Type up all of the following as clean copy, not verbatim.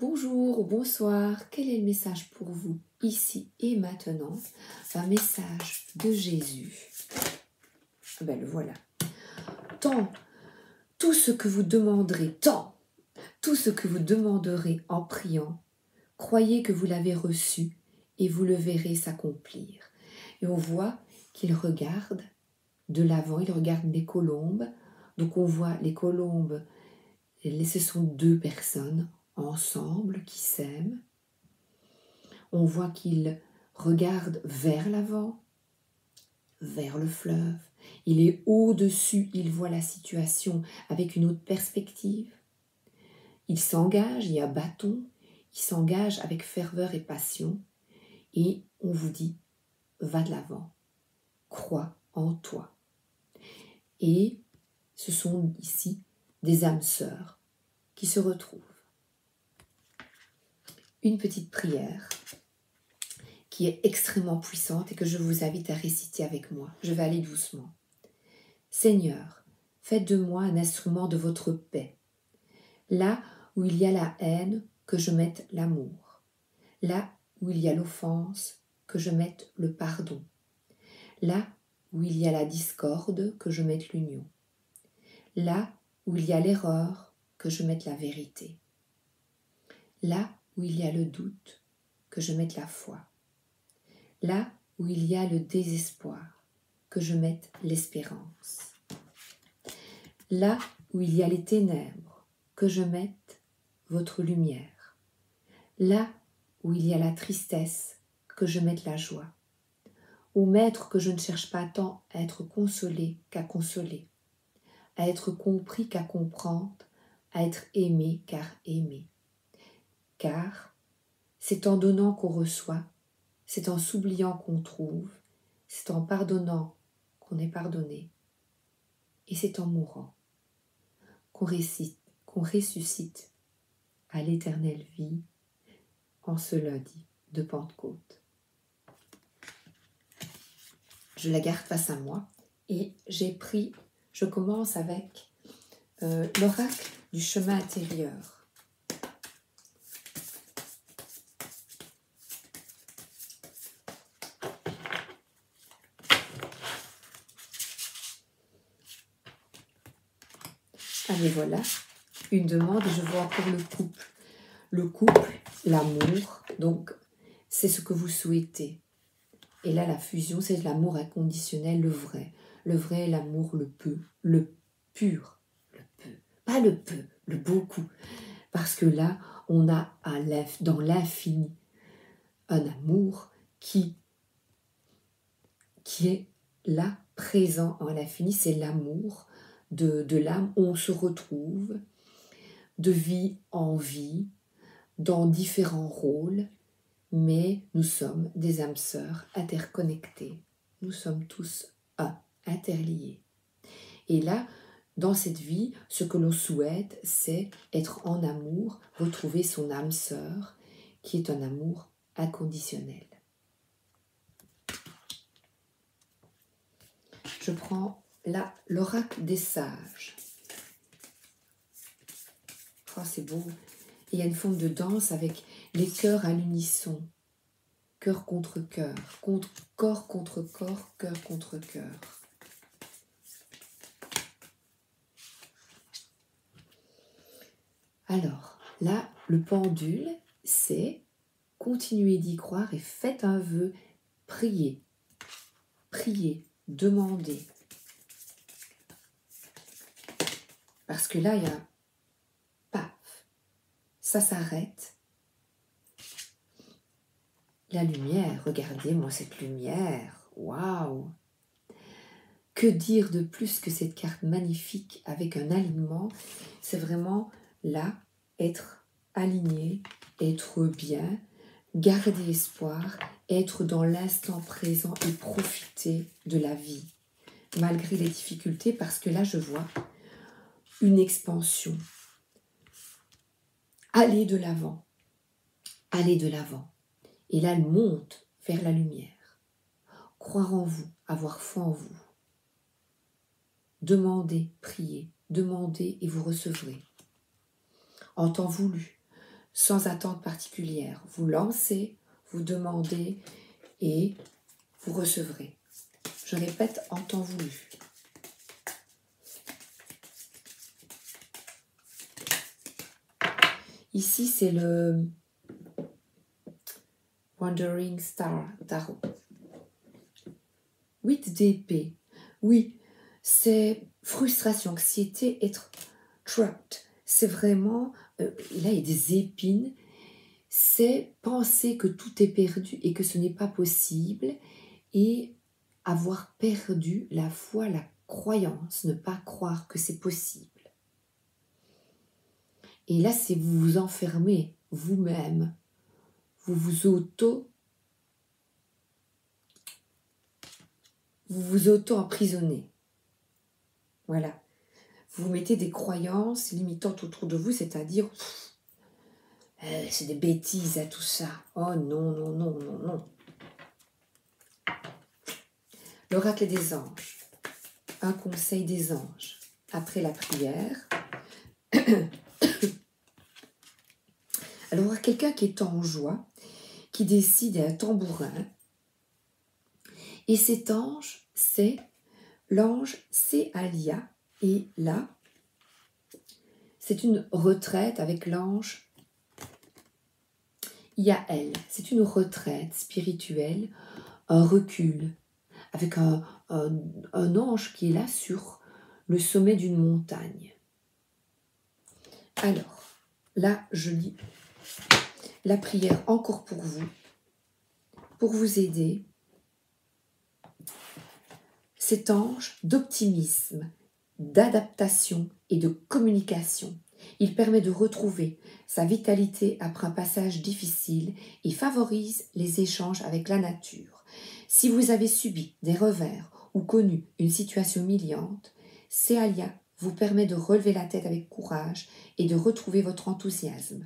Bonjour ou bonsoir, quel est le message pour vous ici et maintenant? Un message de Jésus. Ah ben le voilà. Tout ce que vous demanderez, tout ce que vous demanderez en priant, croyez que vous l'avez reçu et vous le verrez s'accomplir. Et on voit qu'il regarde de l'avant, il regarde les colombes. Donc on voit les colombes, ce sont deux personnes ensemble qui s'aiment. On voit qu'il regarde vers l'avant, vers le fleuve. Il est au-dessus, il voit la situation avec une autre perspective. Il s'engage, il y a bâton, il s'engage avec ferveur et passion. Et on vous dit, va de l'avant, crois en toi. Et ce sont ici des âmes sœurs qui se retrouvent. Une petite prière qui est extrêmement puissante et que je vous invite à réciter avec moi. Je vais aller doucement. Seigneur, faites de moi un instrument de votre paix. Là où il y a la haine, que je mette l'amour. Là où il y a l'offense, que je mette le pardon. Là où il y a la discorde, que je mette l'union. Là où il y a l'erreur, que je mette la vérité. Là où il y a le doute, que je mette la foi. Là où il y a le désespoir, que je mette l'espérance. Là où il y a les ténèbres, que je mette votre lumière. Là où il y a la tristesse, que je mette la joie. Ô Maître, que je ne cherche pas tant à être consolé qu'à consoler, à être compris qu'à comprendre, à être aimé car aimé. Car c'est en donnant qu'on reçoit, c'est en s'oubliant qu'on trouve, c'est en pardonnant qu'on est pardonné, et c'est en mourant qu'on ressuscite à l'éternelle vie en ce lundi de Pentecôte. Je la garde face à moi et je commence avec l'oracle du chemin intérieur. Allez, voilà, une demande et je vois encore le couple. Le couple, l'amour, donc c'est ce que vous souhaitez. Et là, la fusion, c'est l'amour inconditionnel, le vrai. Le vrai, l'amour, le peu, le pur, le peu. Pas le peu, le beaucoup. Parce que là, on a dans l'infini un amour qui est là, présent en l'infini. C'est l'amour de l'âme où on se retrouve de vie en vie, dans différents rôles, mais nous sommes des âmes sœurs interconnectées. Nous sommes tous un, interliés. Et là, dans cette vie, ce que l'on souhaite, c'est être en amour, retrouver son âme sœur, qui est un amour inconditionnel. Je prends là l'oracle des sages. Oh, c'est beau. Il y a une forme de danse avec les cœurs à l'unisson. Cœur contre cœur, corps contre corps, cœur contre cœur. Alors, là, le pendule, c'est continuez d'y croire et faites un vœu, priez, demandez. Parce que là, il y a paf, ça s'arrête. La lumière, regardez-moi cette lumière, waouh! Que dire de plus que cette carte magnifique avec un alignement? C'est vraiment là, être aligné, être bien, garder espoir, être dans l'instant présent et profiter de la vie, malgré les difficultés, parce que là, je vois une expansion. Allez de l'avant, allez de l'avant. Et là, elle monte vers la lumière. Croire en vous, avoir foi en vous. Demandez, priez, demandez et vous recevrez. En temps voulu, sans attente particulière. Vous lancez, vous demandez et vous recevrez. Je répète, en temps voulu. Ici, c'est le Wandering Star Tarot. 8 d'épée. Oui, c'est frustration, anxiété, être trapped. C'est vraiment, là il y a des épines, c'est penser que tout est perdu et que ce n'est pas possible et avoir perdu la foi, la croyance, ne pas croire que c'est possible. Et là, c'est vous vous enfermez vous-même, vous vous auto-emprisonnez. Voilà. Vous mettez des croyances limitantes autour de vous, c'est-à-dire c'est des bêtises à tout ça. Oh non, non, non, non, non. L'oracle des anges. Un conseil des anges. Après la prière. Alors, quelqu'un qui est en joie, qui décide un tambourin. Et cet ange, c'est l'ange Céalia. Et là, c'est une retraite avec l'ange Yael. C'est une retraite spirituelle, un recul, avec un ange qui est là sur le sommet d'une montagne. Alors, là, je lis la prière encore pour vous aider. Cet ange d'optimisme, d'adaptation et de communication. Il permet de retrouver sa vitalité après un passage difficile et favorise les échanges avec la nature. Si vous avez subi des revers ou connu une situation humiliante, Céalia vous permet de relever la tête avec courage et de retrouver votre enthousiasme.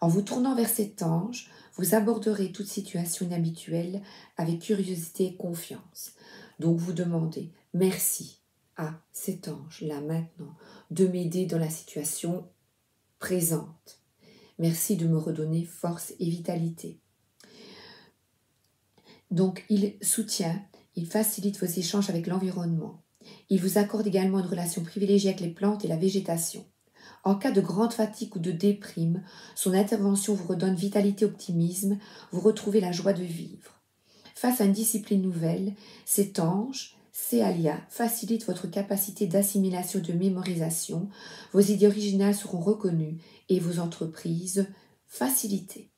En vous tournant vers cet ange, vous aborderez toute situation inhabituelle avec curiosité et confiance. Donc vous demandez merci à cet ange, là maintenant, de m'aider dans la situation présente. Merci de me redonner force et vitalité. Donc il soutient, il facilite vos échanges avec l'environnement. Il vous accorde également une relation privilégiée avec les plantes et la végétation. En cas de grande fatigue ou de déprime, son intervention vous redonne vitalité et optimisme, vous retrouvez la joie de vivre. Face à une discipline nouvelle, cet ange, Céalia, facilite votre capacité d'assimilation et de mémorisation, vos idées originales seront reconnues et vos entreprises facilitées.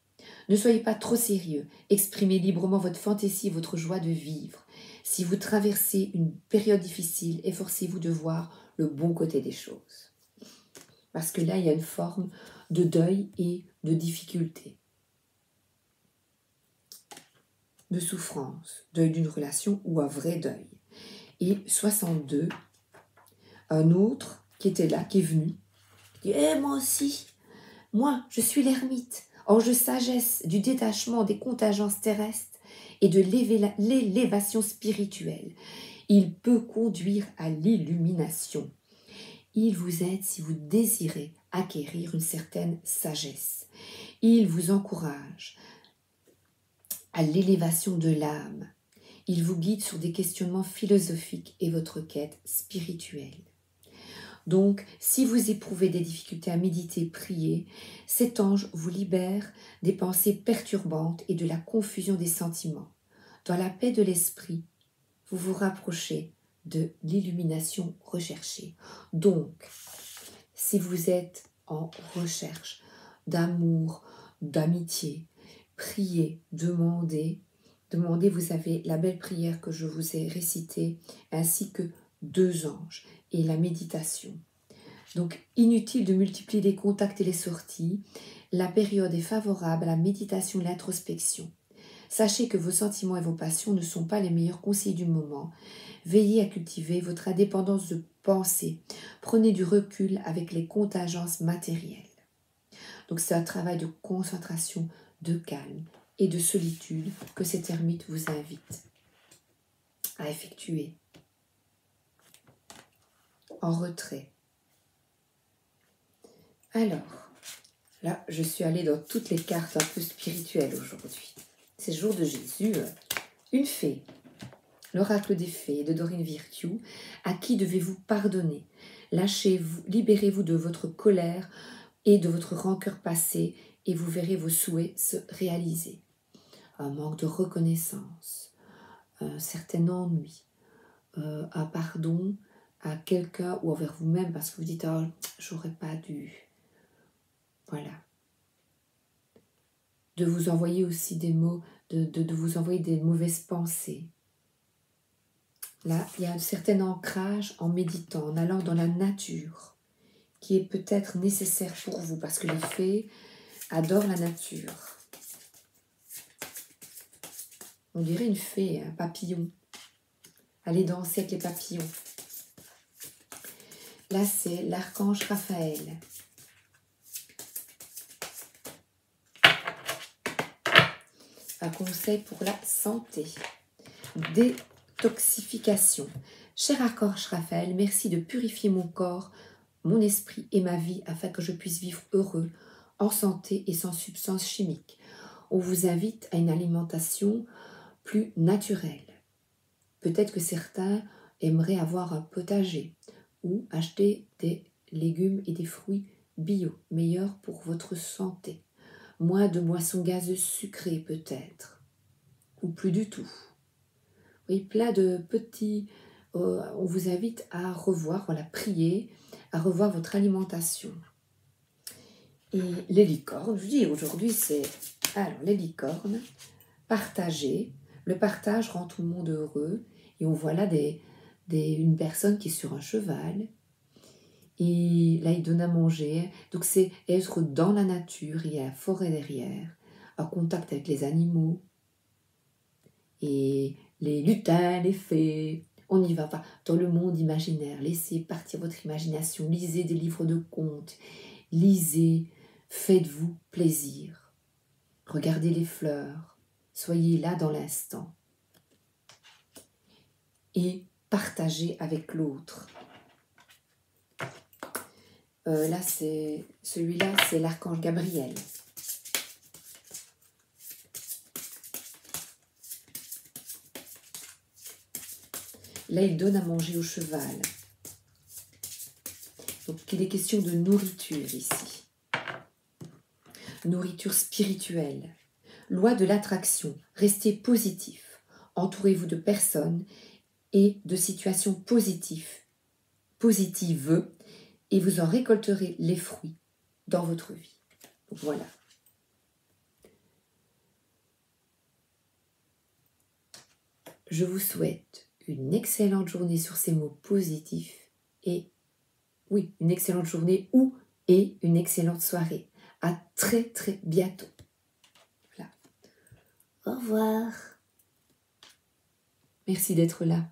Ne soyez pas trop sérieux, exprimez librement votre fantaisie et votre joie de vivre. Si vous traversez une période difficile, efforcez-vous de voir le bon côté des choses. Parce que là, il y a une forme de deuil et de difficulté, de souffrance, deuil d'une relation ou un vrai deuil. Et 62, un autre qui était là, qui est venu, qui dit « moi aussi, moi, je suis l'ermite, ange de sagesse, du détachement des contingences terrestres et de l'élévation spirituelle. Il peut conduire à l'illumination. Il vous aide si vous désirez acquérir une certaine sagesse. Il vous encourage à l'élévation de l'âme. Il vous guide sur des questionnements philosophiques et votre quête spirituelle. Donc, si vous éprouvez des difficultés à méditer, prier, cet ange vous libère des pensées perturbantes et de la confusion des sentiments. Dans la paix de l'esprit, vous vous rapprochez de l'illumination recherchée. Donc, si vous êtes en recherche d'amour, d'amitié, priez, demandez, vous avez la belle prière que je vous ai récitée, ainsi que 2 anges et la méditation. Donc, inutile de multiplier les contacts et les sorties. La période est favorable à la méditation et l'introspection. Sachez que vos sentiments et vos passions ne sont pas les meilleurs conseillers du moment. Veillez à cultiver votre indépendance de pensée. Prenez du recul avec les contingences matérielles. Donc, c'est un travail de concentration, de calme et de solitude que cet ermite vous invite à effectuer en retrait. Alors, Là, je suis allée dans toutes les cartes un peu spirituelles aujourd'hui. C'est le jour de Jésus. Une fée, l'oracle des fées de Dorine Virtue. À qui devez-vous pardonner? Lâchez-vous, libérez-vous de votre colère et de votre rancœur passée et vous verrez vos souhaits se réaliser. Un manque de reconnaissance, un certain ennui, un pardon à quelqu'un ou envers vous-même parce que vous dites « Oh, j'aurais pas dû ». Voilà. De vous envoyer aussi des mots, de vous envoyer des mauvaises pensées. Là, il y a un certain ancrage en méditant, en allant dans la nature, qui est peut-être nécessaire pour vous, parce que les fées adorent la nature. On dirait une fée, un papillon. Allez danser avec les papillons. Là, c'est l'archange Raphaël. Un conseil pour la santé. Détoxification. Cher archange Raphaël, merci de purifier mon corps, mon esprit et ma vie afin que je puisse vivre heureux, en santé et sans substances chimiques. On vous invite à une alimentation plus naturelle. Peut-être que certains aimeraient avoir un potager ou acheter des légumes et des fruits bio, meilleurs pour votre santé. Moins de boissons gazeuses sucrées peut-être, ou plus du tout. Oui, plein de petits... on vous invite à revoir, voilà, prier, à revoir votre alimentation. Et les licornes, je dis aujourd'hui c'est... Alors, les licornes, partager. Le partage rend tout le monde heureux. Et on voit là une personne qui est sur un cheval. Et là, il donne à manger. Donc, c'est être dans la nature. Il y a la forêt derrière. En contact avec les animaux. Et les lutins, les fées. On y va dans le monde imaginaire. Laissez partir votre imagination. Lisez des livres de contes. Lisez. Faites-vous plaisir. Regardez les fleurs. Soyez là dans l'instant. Et partagez avec l'autre. Là, celui-là, c'est l'archange Gabriel. Là, il donne à manger au cheval. Donc, il est question de nourriture ici. Nourriture spirituelle. Loi de l'attraction. Restez positif. Entourez-vous de personnes et de situations positives. Et vous en récolterez les fruits dans votre vie. Donc, voilà. Je vous souhaite une excellente journée sur ces mots positifs et oui, une excellente journée et une excellente soirée. À très très bientôt. Voilà. Au revoir. Merci d'être là.